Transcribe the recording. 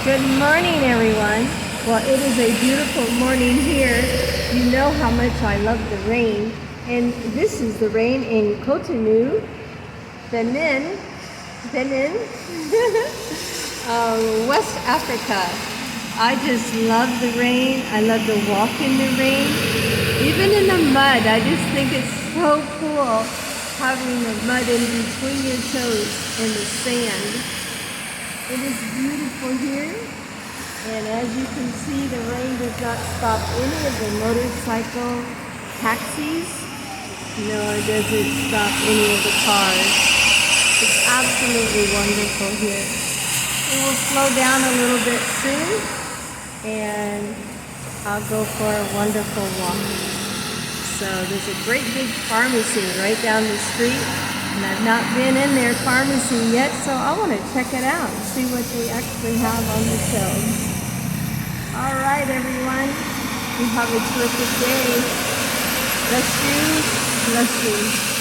Good morning, everyone. Well, it is a beautiful morning here. You know how much I love the rain. And this is the rain in Cotonou Benin, West Africa. I just love the rain. I love to walk in the rain. Even in the mud, I just think it's so cool having the mud in between your toes and the sand. It is beautiful here, and as you can see, the rain does not stop any of the motorcycle taxis, nor does it stop any of the cars. It's absolutely wonderful here. It will slow down a little bit soon, and I'll go for a wonderful walk. So there's a great big pharmacy right down the street. And I've not been in their pharmacy yet, so I want to check it out and see what they actually have on the shelves. All right, everyone. You have a terrific day. Bless you. Bless you.